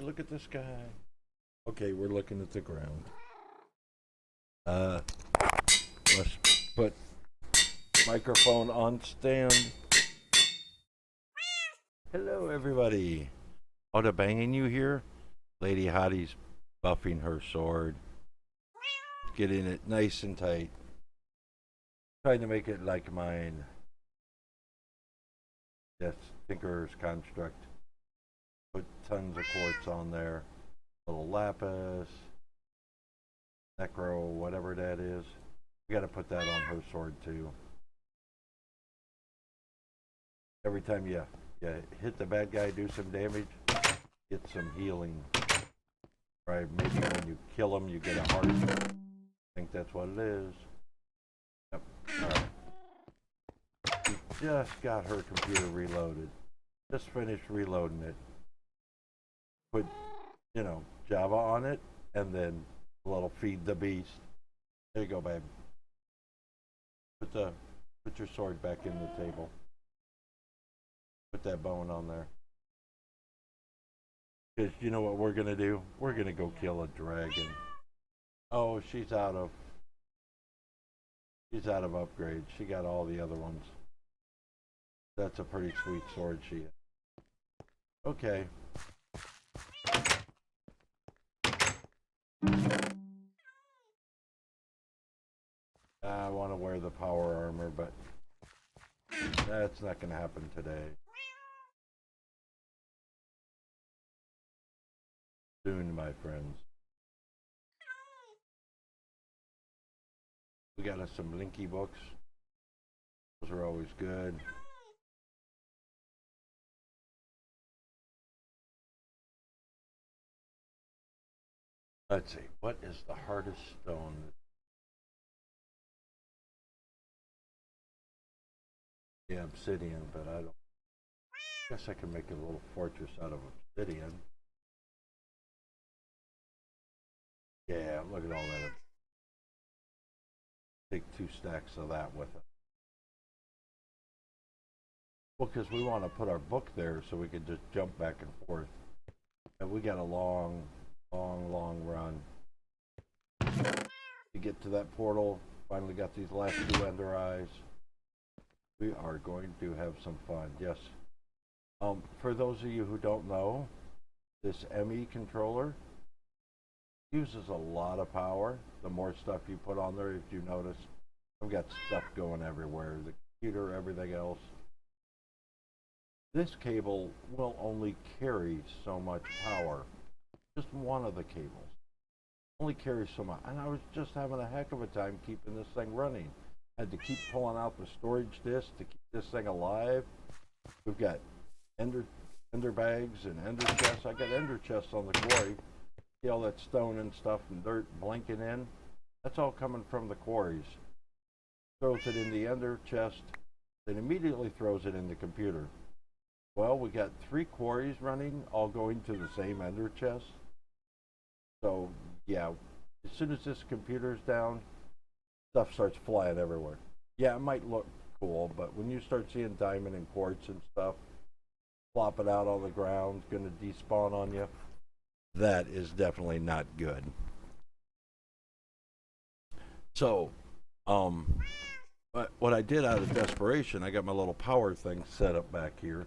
look at the sky. Okay, we're looking at the ground. Let's put microphone on stand. Hello, everybody. Oh, the banging you hear? Lady Hottie's buffing her sword, getting it nice and tight, trying to make it like mine. Yes, Tinker's construct. Put tons of quartz on there. Little lapis, necro, whatever that is. We got to put that on her sword too. Every time you hit the bad guy, do some damage, get some healing. Right? Maybe when you kill him, you get a heart. I think that's what it is. Yep. All right. She just got her computer reloaded. Just finished reloading it. Put, Java on it, and then a little feed the beast. There you go, babe. Put your sword back in the table. Put that bone on there. Because you know what we're gonna do? We're gonna go kill a dragon. Oh, she's out of upgrades. She got all the other ones. That's a pretty sweet sword she has. Okay. I want to wear the power armor, but that's not going to happen today. Soon, my friends. We got us some Linky books. Those are always good. Let's see. What is the hardest stone? Yeah, obsidian, but I guess I can make a little fortress out of obsidian. Yeah, look at all that. Take 2 stacks of that with it. Well, because we want to put our book there so we can just jump back and forth. And we got a long run. To get to that portal, finally got these last 2 ender eyes. We are going to have some fun, yes. For those of you who don't know, this ME controller uses a lot of power. The more stuff you put on there, if you notice, I've got stuff going everywhere. The computer, everything else. This cable will only carry so much power. Just one of the cables. Only carries so much. And I was just having a heck of a time keeping this thing running. Had to keep pulling out the storage disk to keep this thing alive. We've got ender bags and ender chests. I got ender chests on the quarry. See all that stone and stuff and dirt blinking in? That's all coming from the quarries. Throws it in the ender chest, then immediately throws it in the computer. Well, we got 3 quarries running, all going to the same ender chest. So, yeah, as soon as this computer's down, stuff starts flying everywhere. Yeah, it might look cool, but when you start seeing diamond and quartz and stuff flopping out on the ground, gonna despawn on you, that is definitely not good. So, what I did out of desperation, I got my little power thing set up back here,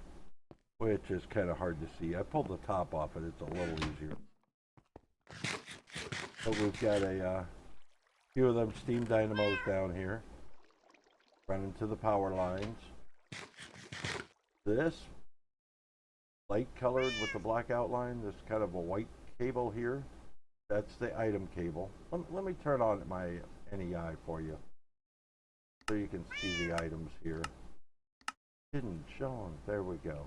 which is kind of hard to see. I pulled the top off it, it's a little easier. But we've got a few of them steam dynamos down here running to the power lines. This light colored with the black outline, this kind of a white cable here, that's the item cable. Let me turn on my NEI for you so you can see the items here. Didn't show them. There we go.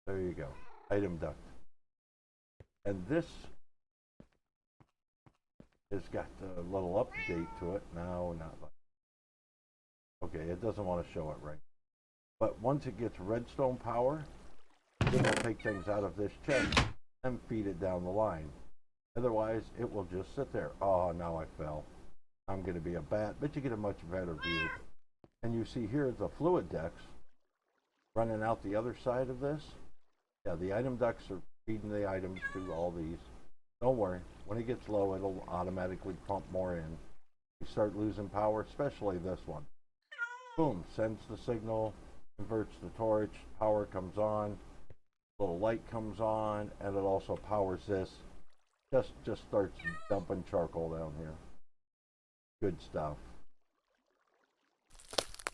There you go. Item duct. And this has got a little update to it. No, not like. Okay, it doesn't want to show it right. But once it gets redstone power, it will take things out of this chest and feed it down the line. Otherwise, it will just sit there. Oh, now I fell. I'm going to be a bat, but you get a much better view. And you see here the fluid decks running out the other side of this. Yeah, the item ducts are feeding the items to all these. Don't worry, when it gets low, it'll automatically pump more in. You start losing power, especially this one. Boom, sends the signal, converts the torch, power comes on, little light comes on, and it also powers this. Just starts dumping charcoal down here. Good stuff.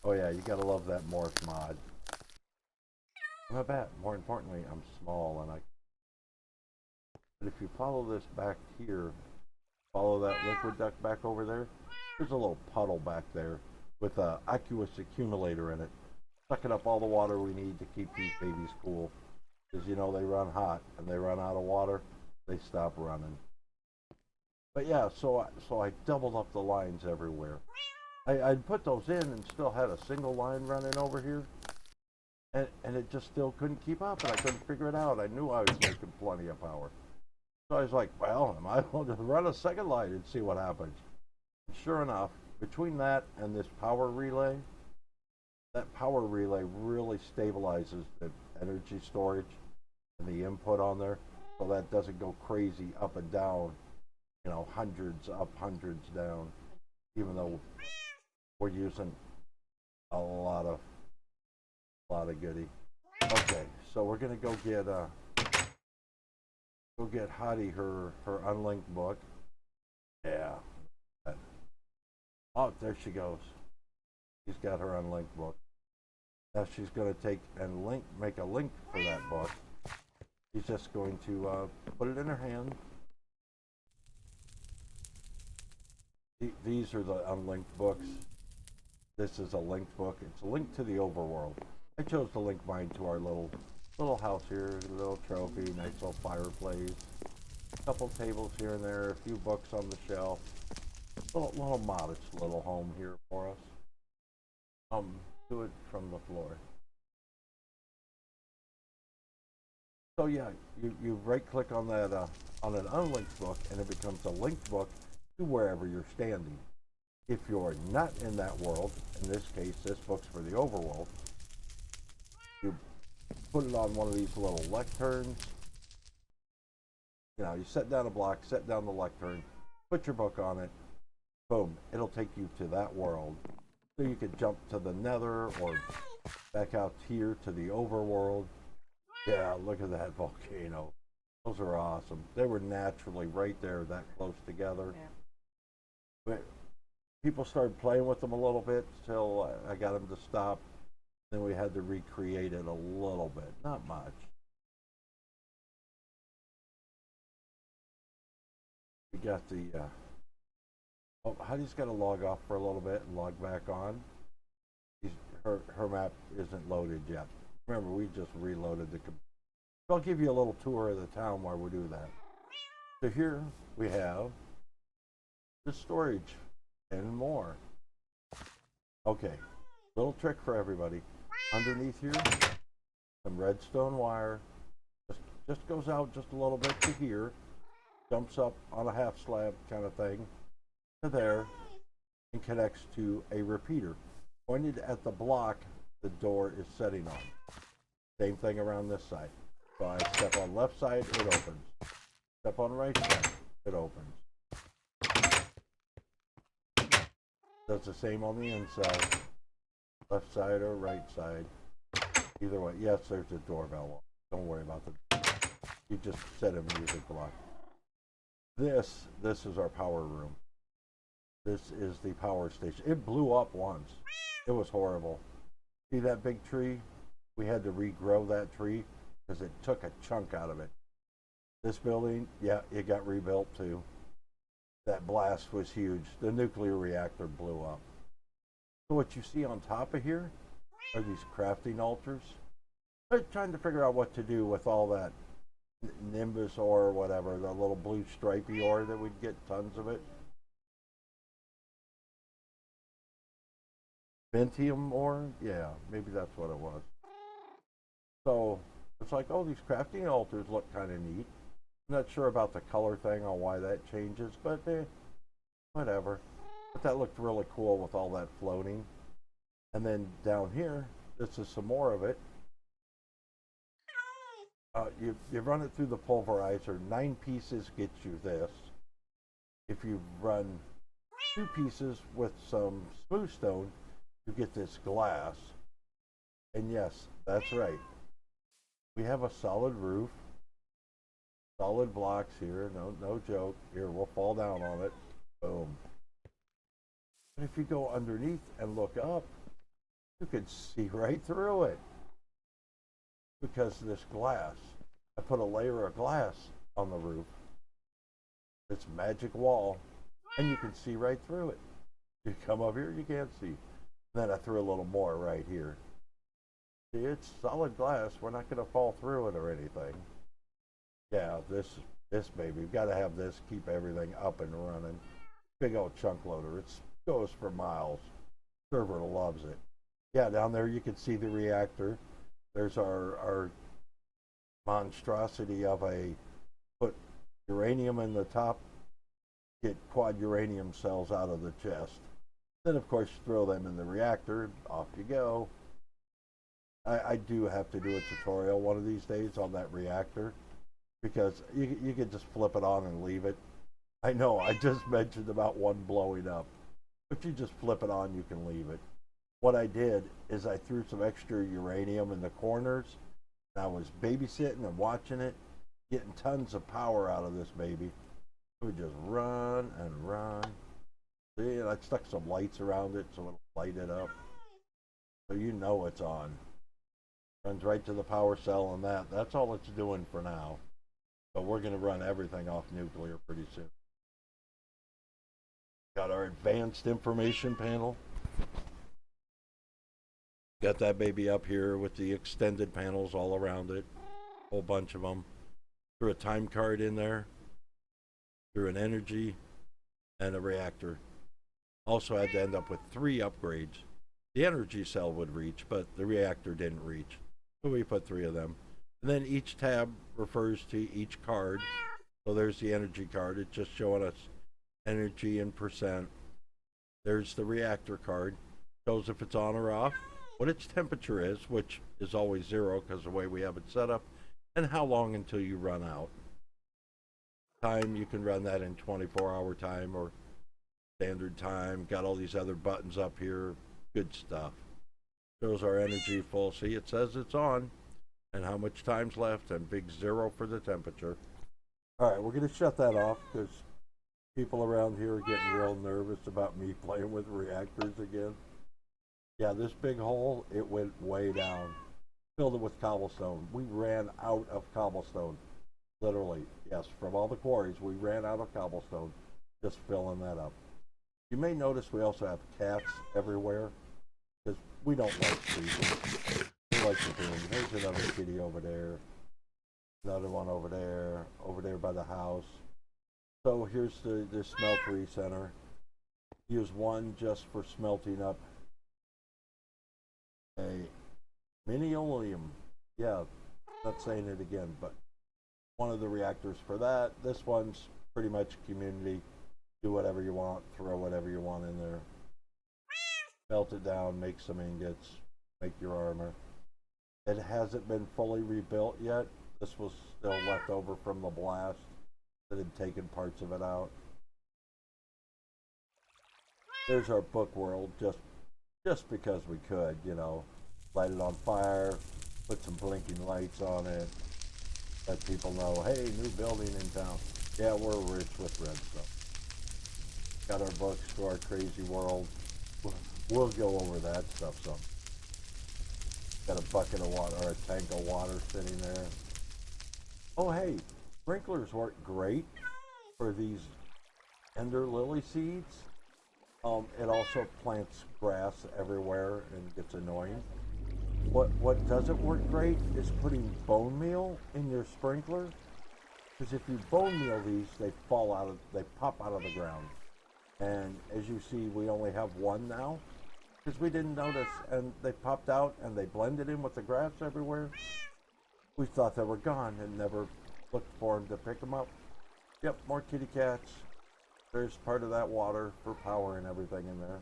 Oh yeah, you gotta love that morph mod. I'm a bat. More importantly, I'm small, and I. But if you follow this back here, follow that liquid duct back over there. There's a little puddle back there with a aqueous accumulator in it, sucking up all the water we need to keep these babies cool. Because you know they run hot, and they run out of water, they stop running. But yeah, so I doubled up the lines everywhere. I'd put those in and still had a single line running over here, and it just still couldn't keep up, and I couldn't figure it out. I knew I was making plenty of power. So I was like, well, I might as well just run a second line and see what happens. And sure enough, between that and this power relay, that power relay really stabilizes the energy storage and the input on there, so that doesn't go crazy up and down, you know, hundreds up, hundreds down, even though we're using a lot of goodie. Okay, so we're gonna go get Hottie her unlinked book. Yeah. Oh, there she goes. She's got her unlinked book. Now she's gonna take and make a link for that book. She's just going to put it in her hand. These are the unlinked books. This is a linked book. It's a link to the overworld. I chose to link mine to our little house here, a little trophy, nice little fireplace, a couple tables here and there, a few books on the shelf. Little modest little home here for us. Do it from the floor. So yeah, you right click on that on an unlinked book, and it becomes a linked book to wherever you're standing. If you're not in that world, in this case, this book's for the overworld, you put it on one of these little lecterns. You know, you set down a block, set down the lectern, put your book on it, boom, it'll take you to that world. So you could jump to the nether or back out here to the overworld. Yeah, look at that volcano. Those are awesome. They were naturally right there, that close together. Yeah. But people started playing with them a little bit till I got them to stop. Then we had to recreate it a little bit, not much. We got the, oh, Hottie's got to log off for a little bit and log back on. Her map isn't loaded yet. Remember, we just reloaded the computer. So I'll give you a little tour of the town while we do that. So here we have the storage and more. Okay, little trick for everybody. Underneath here, some redstone wire. Just goes out just a little bit to here. Jumps up on a half slab kind of thing to there and connects to a repeater. Pointed at the block the door is setting on. Same thing around this side. So I step on left side, it opens. Step on right side, it opens. Does the same on the inside. Left side or right side. Either way. Yes, there's a doorbell. Don't worry about the. You just set a music block. This is our power room. This is the power station. It blew up once. It was horrible. See that big tree? We had to regrow that tree because it took a chunk out of it. This building, yeah, it got rebuilt too. That blast was huge. The nuclear reactor blew up. So what you see on top of here are these crafting altars. I'm trying to figure out what to do with all that Nimbus ore or whatever, the little blue stripy ore that we'd get tons of it. Ventium ore? Yeah, maybe that's what it was. So it's like, oh, these crafting altars look kind of neat. I'm not sure about the color thing on why that changes, but whatever. But that looked really cool with all that floating. And then down here, this is some more of it. You run it through the pulverizer. 9 pieces gets you this. If you run 2 pieces with some smooth stone, you get this glass. And yes, that's right. We have a solid roof, solid blocks here. No joke. Here, we'll fall down on it. Boom. But if you go underneath and look up, you can see right through it because of this glass. I put a layer of glass on the roof. It's magic wall, and you can see right through it. You come up here, you can't see. Then I threw a little more right here. See, it's solid glass. We're not going to fall through it or anything. Yeah, this baby, we've got to have this, keep everything up and running. Big old chunk loader. It goes for miles. Server loves it. Yeah, down there you can see the reactor. There's our monstrosity of a put uranium in the top, get quad uranium cells out of the chest. Then of course you throw them in the reactor, off you go. I do have to do a tutorial one of these days on that reactor because you can just flip it on and leave it. I know I just mentioned about one blowing up, but you just flip it on, you can leave it. What I did is I threw some extra uranium in the corners. I was babysitting and watching it, getting tons of power out of this baby. We just run and run. See, and I stuck some lights around it so it'll light it up. So you know it's on. Runs right to the power cell and that's all it's doing for now. But we're going to run everything off nuclear pretty soon. Got our advanced information panel. Got that baby up here with the extended panels all around it. Whole bunch of them. Threw a time card in there. Threw an energy and a reactor. Also had to end up with 3 upgrades. The energy cell would reach, but the reactor didn't reach. So we put 3 of them. And then each tab refers to each card. So there's the energy card. It's just showing us energy in percent. There's the reactor card. Shows if it's on or off, what its temperature is, which is always 0 because of the way we have it set up, and how long until you run out. Time, you can run that in 24-hour time or standard time. Got all these other buttons up here. Good stuff. Shows our energy full. See, it says it's on and how much time's left and big 0 for the temperature. All right, we're going to shut that off because people around here are getting real nervous about me playing with reactors again. Yeah, this big hole, it went way down. Filled it with cobblestone. We ran out of cobblestone. Literally, yes, from all the quarries, we ran out of cobblestone. Just filling that up. You may notice we also have cats everywhere because we don't like people. We like to do them. There's another kitty over there. Another one over there by the house. So here's the smeltery center. Use one just for smelting up a mini-oleum. Yeah, not saying it again, but one of the reactors for that. This one's pretty much community. Do whatever you want, throw whatever you want in there. Melt it down, make some ingots, make your armor. It hasn't been fully rebuilt yet. This was still left over from the blast that had taken parts of it out. There's our book world, just because we could, you know. Light it on fire, put some blinking lights on it, let people know, hey, new building in town. Yeah, we're rich with redstone. Got our books to our crazy world. We'll go over that stuff some. Got a bucket of water, or a tank of water sitting there. Oh, hey, sprinklers work great for these ender lily seeds. It also plants grass everywhere and gets annoying. What doesn't work great is putting bone meal in your sprinkler. Because if you bone meal these, they pop out of the ground. And as you see, we only have one now because we didn't notice, and they popped out and they blended in with the grass everywhere. We thought they were gone and never looked for them to pick them up. Yep, more kitty cats. There's part of that water for power and everything in there.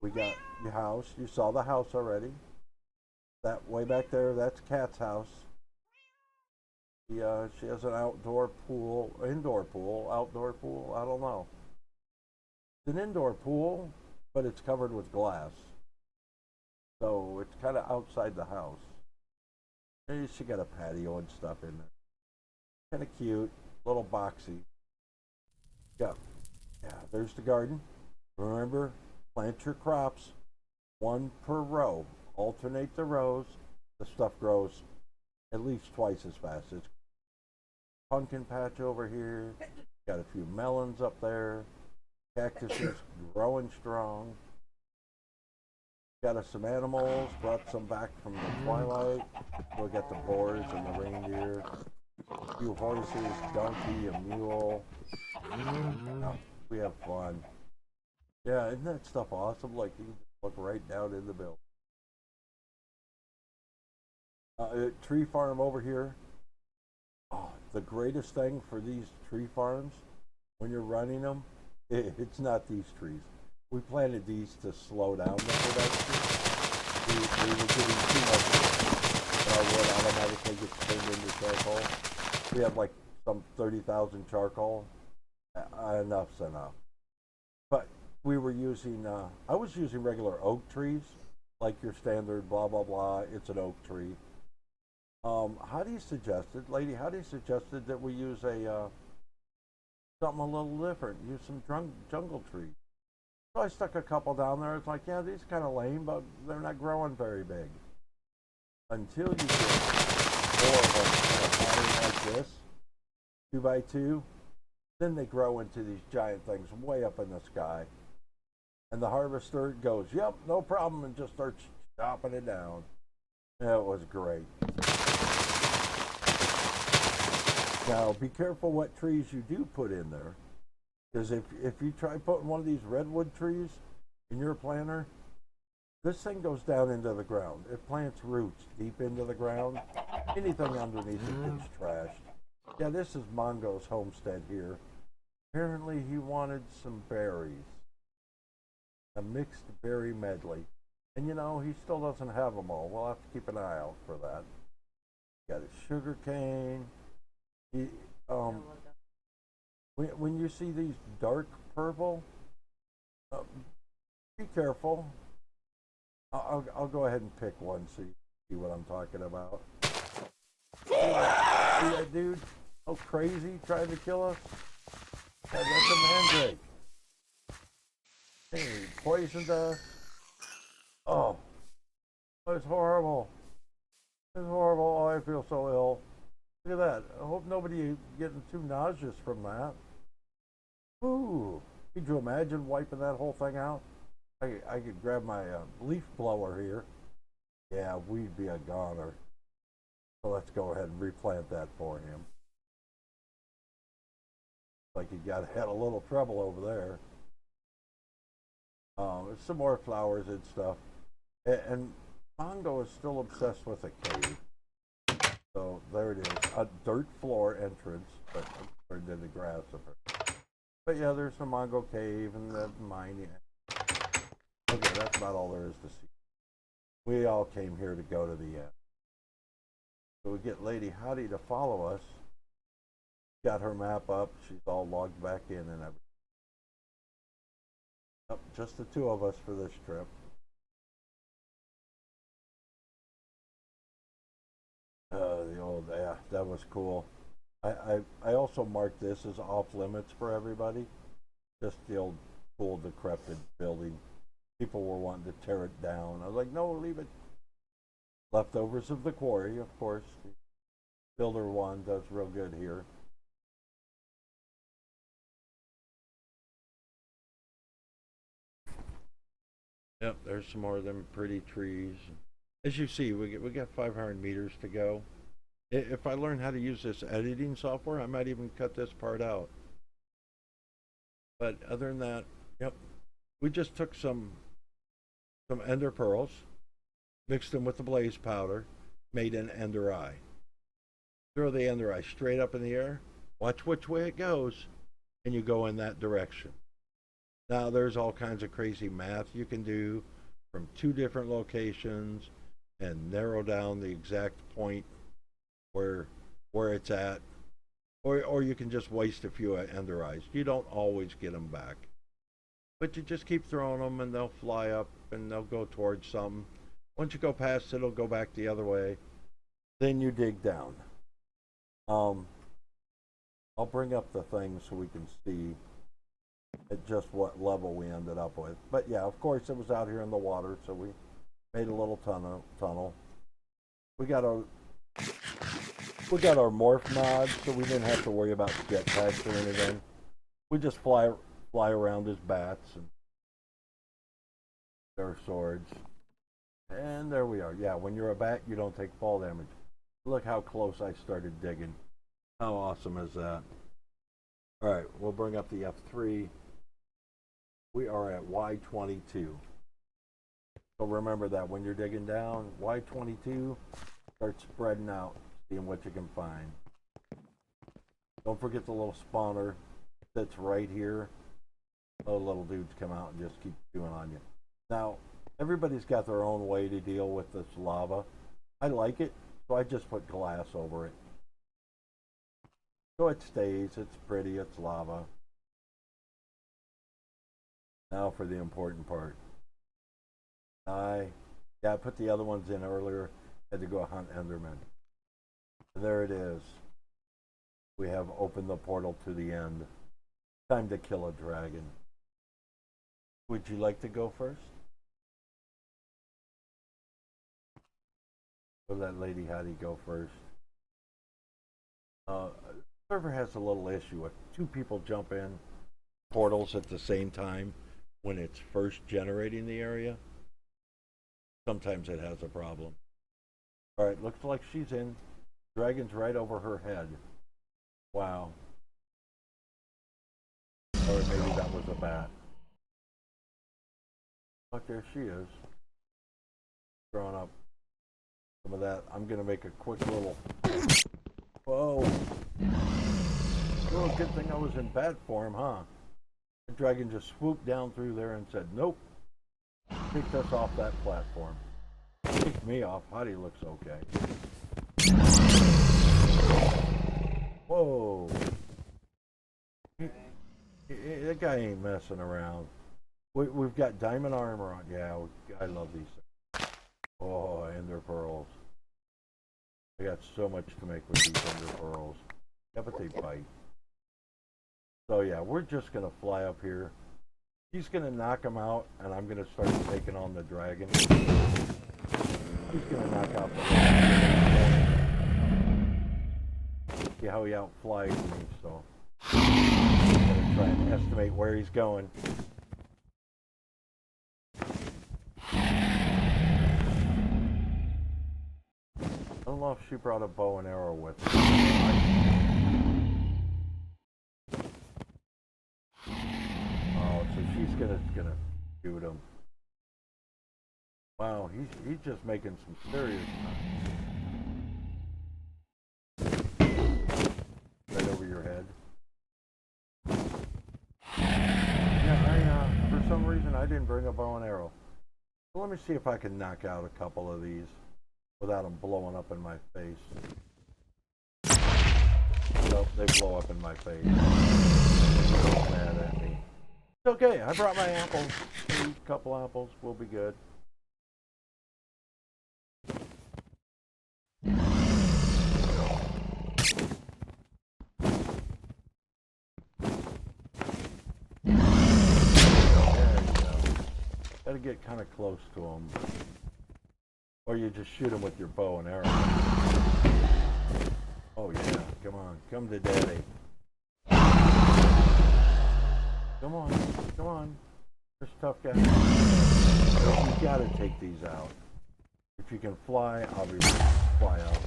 We got your house. You saw the house already. That way back there, that's Cat's house. She has an outdoor pool, indoor pool, outdoor pool. I don't know. It's an indoor pool, but it's covered with glass, so it's kind of outside the house. And she got a patio and stuff in there. Kind of cute, little boxy. Yeah, yeah. There's the garden. Remember, plant your crops one per row. Alternate the rows. The stuff grows at least twice as fast. It's pumpkin patch over here. Got a few melons up there. Cactuses growing strong. Got us some animals. Brought some back from the twilight. We got the boars and the reindeer. A few horses, donkey, a mule. Yeah, we have fun. Yeah, isn't that stuff awesome? Like you can just look right down in the building. Tree farm over here. Oh, the greatest thing for these tree farms when you're running them, it's not these trees. We planted these to slow down the production. We were getting too much. Our wood automatically gets turned into charcoal. We have like some 30,000 charcoal. Enough's enough. But we were using, I was using regular oak trees, like your standard blah, blah, blah. It's an oak tree. Hottie suggested, Lady Hottie suggested that we use something a little different. Use some jungle trees. So I stuck a couple down there. It's like, yeah, these are kind of lame, but they're not growing very big. Until you get four of them in a pattern like this, 2x2, then they grow into these giant things way up in the sky. And the harvester goes, yep, no problem, and just starts chopping it down. It was great. Now, be careful what trees you do put in there. Because if you try putting one of these redwood trees in your planter, this thing goes down into the ground. It plants roots deep into the ground. Anything underneath it gets trashed. Yeah, this is Mongo's homestead here. Apparently he wanted some berries. A mixed berry medley. And you know, he still doesn't have them all. We'll have to keep an eye out for that. Got his sugar cane. He, when you see these dark purple, be careful. I'll go ahead and pick one so you see what I'm talking about. See that dude? Oh, crazy, trying to kill us? Yeah, that's a mandrake. Hey, poisoned us. Oh, it's horrible. It's horrible. Oh, I feel so ill. Look at that. I hope nobody getting too nauseous from that. Ooh, could you imagine wiping that whole thing out? I could grab my leaf blower here. Yeah, we'd be a goner. So let's go ahead and replant that for him. Like he had a little trouble over there. Some more flowers and stuff. And Mongo is still obsessed with a cave. So there it is. A dirt floor entrance, but turned into grass. But yeah, there's the Mongo cave and the mining. Okay, that's about all there is to see. We all came here to go to the end. So we get Lady Hottie to follow us. Got her map up. She's all logged back in and everything. Yep, just the two of us for this trip. The old, yeah, that was cool. I also marked this as off limits for everybody. Just the old cool decrepit building. People were wanting to tear it down. I was like, no, leave it. Leftovers of the quarry, of course. Builder One does real good here. Yep, there's some more of them pretty trees. As you see, we got 500 meters to go. If I learn how to use this editing software, I might even cut this part out. But other than that, yep, we just took some ender pearls, mixed them with the blaze powder, made an ender eye. Throw the ender eye straight up in the air, watch which way it goes, and you go in that direction. Now there's all kinds of crazy math you can do from two different locations and narrow down the exact point where where it's at, or you can just waste a few ender eyes. You don't always get them back, but you just keep throwing them, and they'll fly up, and they'll go towards something. Once you go past it, it'll go back the other way. Then you dig down. I'll bring up the thing so we can see at just what level we ended up with. But yeah, of course, it was out here in the water, so we made a little tunnel. We got our morph mod, so we didn't have to worry about jetpacks or anything. We just fly around as bats and their swords. And there we are. Yeah, when you're a bat, you don't take fall damage. Look how close I started digging. How awesome is that? All right, we'll bring up the F3. We are at Y22. So remember that when you're digging down, Y22, start spreading out, seeing what you can find. Don't forget the little spawner that's right here. Those little dudes come out and just keep chewing on you. Now, everybody's got their own way to deal with this lava. I like it, so I just put glass over it. So it stays, it's pretty, it's lava. Now for the important part. I put the other ones in earlier. Had to go hunt Enderman. And there it is. We have opened the portal to the end. Time to kill a dragon. Would you like to go first? Or let Lady Hottie go first? Server has a little issue. If two people jump in portals at the same time when it's first generating the area, sometimes it has a problem. Alright, looks like she's in. Dragon's right over her head. Wow. Or maybe that was a bat. Look, there she is. Throwing up some of that. I'm gonna make a quick little... Whoa. Oh, good thing I was in bat form, huh? The dragon just swooped down through there and said, nope. Kicked us off that platform. Kicked me off. Hottie looks okay. Whoa. That guy ain't messing around. We've got diamond armor on. Yeah, I love these things. Oh, ender pearls. I got so much to make with these ender pearls. Yeah, but they bite. So yeah, we're just gonna fly up here. He's gonna knock him out, and I'm gonna start taking on the dragon. He's gonna knock out the dragon. See how he outflies me, so I'm gonna try and estimate where he's going. I don't know if she brought a bow and arrow with her. Oh, so she's gonna shoot him. Wow, he's just making some serious noise. Right over your head. Yeah, for some reason I didn't bring a bow and arrow. So let me see if I can knock out a couple of these without them blowing up in my face. Nope, they blow up in my face. They're mad at me. It's okay, I brought my apples. Eat a couple apples, we'll be good. Gotta get kind of close to them. Or you just shoot them with your bow and arrow. Oh yeah, come on, come to daddy. Come on. There's tough guys. You gotta take these out. If you can fly, obviously fly out.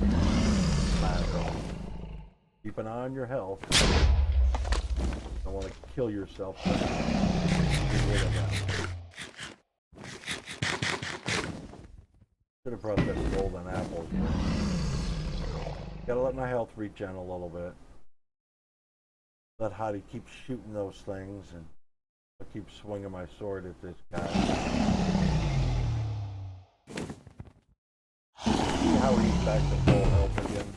Keep an eye on your health. Don't want to kill yourself. Get rid of that. Should have brought this golden apples. Gotta let my health regen a little bit. Let Hottie keep shooting those things, and I'll keep swinging my sword at this guy. See how he's back to full health again?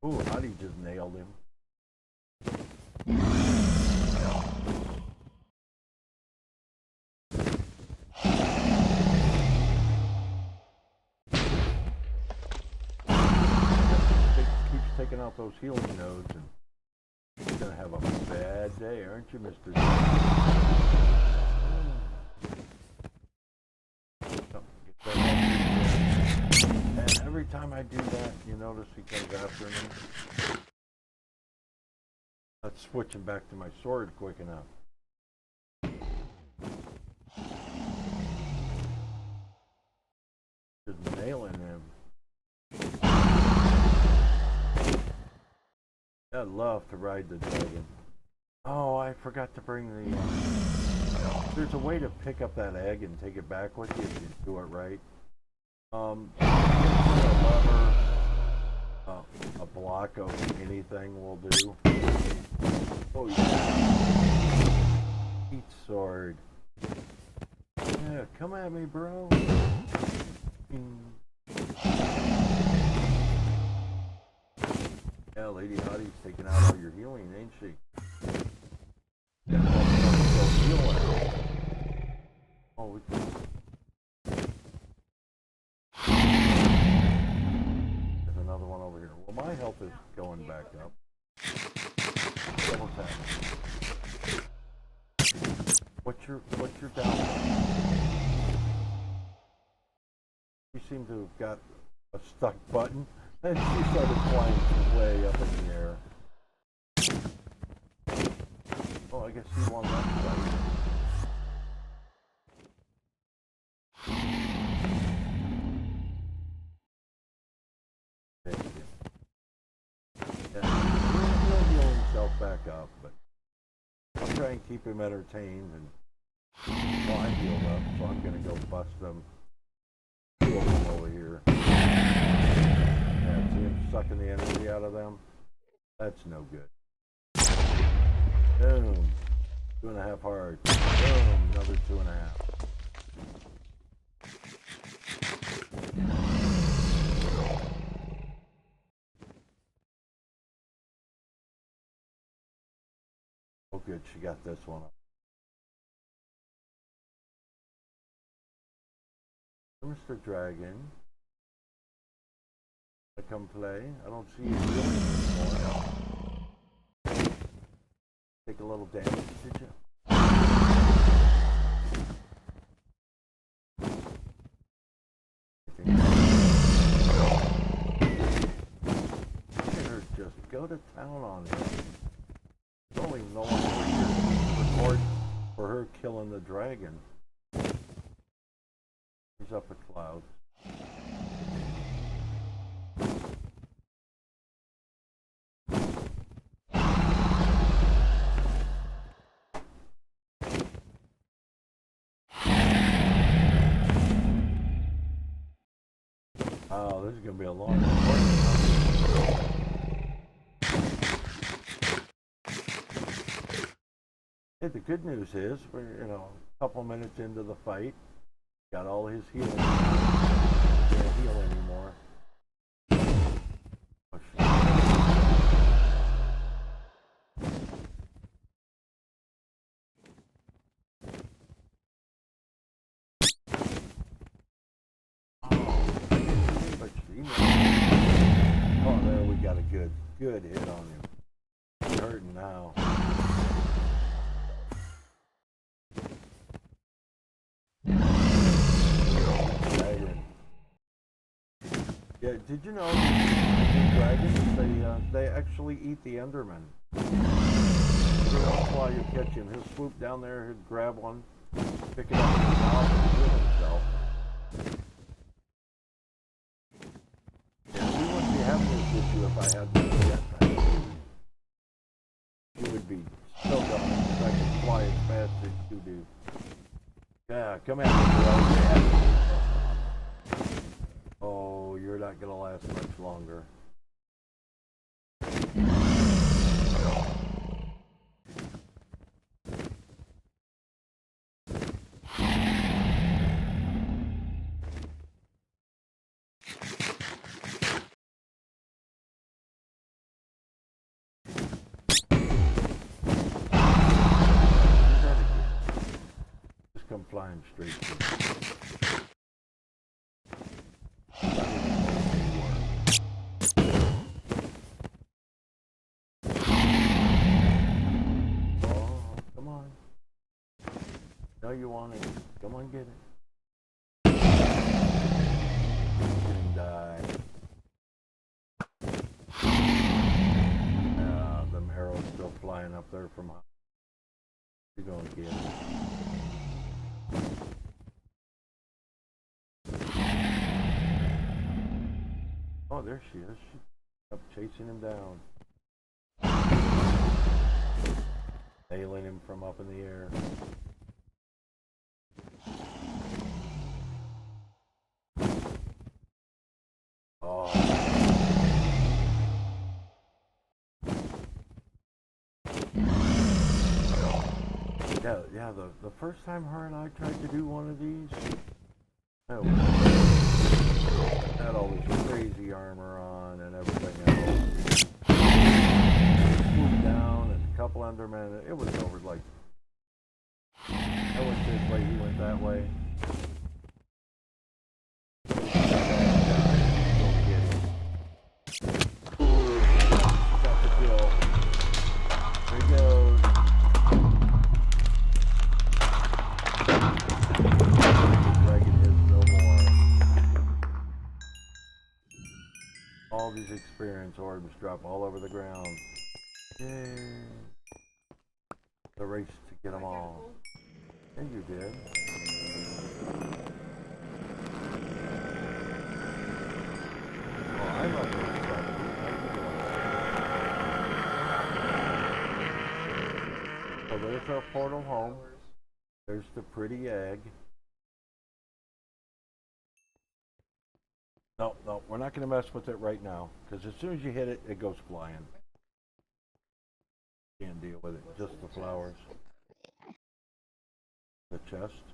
Ooh, Hottie just nailed him. Keeps taking out those healing nodes, and you're gonna have a bad day, aren't you, Mr. And every time I do that, you notice he comes after me. Not switching back to my sword quick enough. Just nailing him. I'd love to ride the dragon. Oh, I forgot to bring the... there's a way to pick up that egg and take it back with you if you do it right. A lever, a block of anything will do. Oh yeah. Heat sword. Yeah, come at me, bro. Yeah, Lady Hottie's taking out all your healing, ain't she? Yeah, oh, we can... There's another one over here. Well, my health is going back up. Double tap. What's your down? You seem to have got a stuck button, and she started flying way up in the air. Oh, I guess you won that fight. Yeah, he'll heal himself back up, but I'll try and keep him entertained. And well, I'm healed up, so I'm gonna go bust them. Two of them over here. Yeah, see him sucking the energy out of them? That's no good. Boom. 2.5 hearts. Boom. Another 2.5. Oh, good. She got this one up. Mr. Dragon. I come play. I don't see you healing anymore. Take a little damage, did you? Look at her just go to town on him. There's only no one over here to record for her killing the dragon. He's up a cloud. Oh, this is going to be a long recording. Hey, the good news is we're, a couple minutes into the fight. Got all his healing. Can't heal anymore. Oh, shit. Oh, there we got a good hit on him. He's hurting now. Yeah, did you know the dragons, they actually eat the Enderman. Every once in a while you catch him, he'll swoop down there, he'll grab one, pick it up in his mouth and heal himself. Yeah, we wouldn't be having this issue if I had this yet. You would be so gone because I can fly as fast as you do. Yeah, come at me, bro. Yeah. Oh, you're not gonna last much longer. come flying straight to me. Oh, come on. No, you want it. Come on, get it. Die. Them arrows still flying up there from. You're gonna get it. Oh, there she is. She's up chasing him down. Nailing him from up in the air. Oh. Yeah, the first time her and I tried to do one of these, had all this crazy armor on and everything else. Moved down and a couple Endermen. It was over like, I went this way, he went that way. Got the kill. There he goes. Dragon is no more. All these experience orbs drop all over the ground. Yay. The race to get them all. And you did. Oh, I love this stuff. So there's our portal home. There's the pretty egg. No, we're not going to mess with it right now. Because as soon as you hit it, it goes flying. Can't deal with it. Just the flowers. The chest.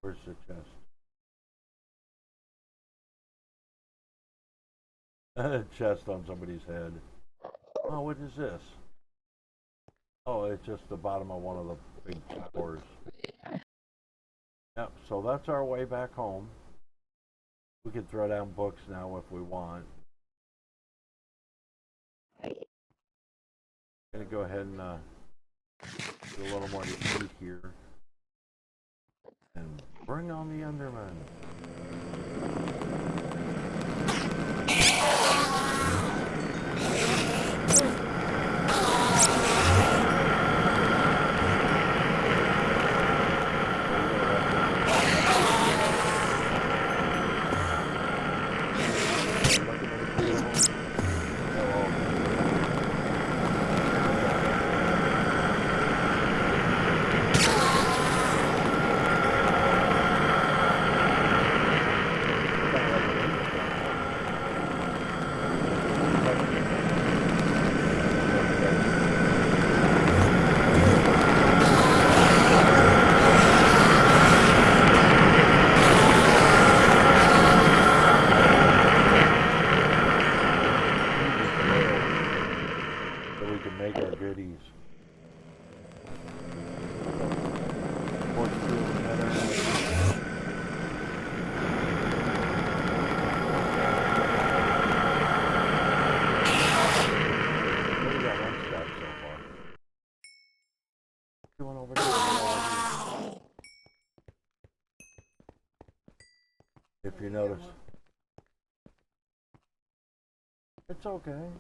Where's the chest? Chest on somebody's head. Oh, what is this? Oh, it's just the bottom of one of the big towers. Yep, so that's our way back home. We can throw down books now if we want. Gonna go ahead and do a little more to eat here. And bring on the Enderman. If you notice, it's okay.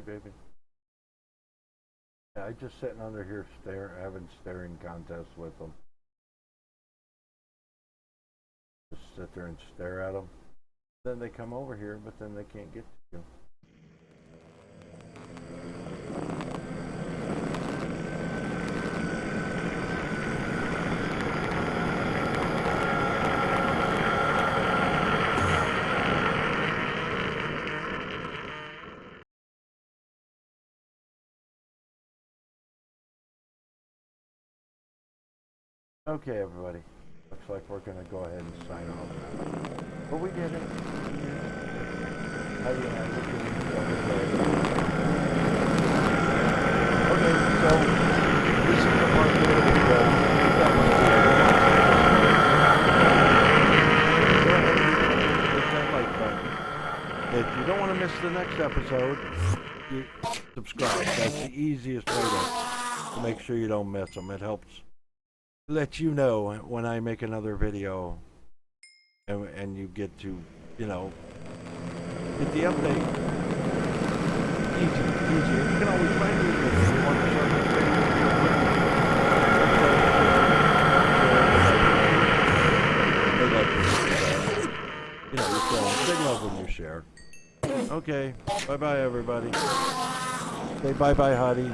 Baby. Yeah, I just sitting under here having staring contests with them. Just sit there and stare at them. Then they come over here, but then they can't get to you. Okay, everybody. Looks like we're gonna go ahead and sign off. But we did it. How you have it? Okay, so this is the part where we go. Hit that like button. If you don't want to miss the next episode, you subscribe. That's the easiest way to make sure you don't miss them. It helps let you know when I make another video, and you get to, you know, get the update. Easy. You can always find me if you want to start the video. They love you. You know, your friends, they love when you share. Okay, bye-bye, everybody. Say bye-bye, Hottie.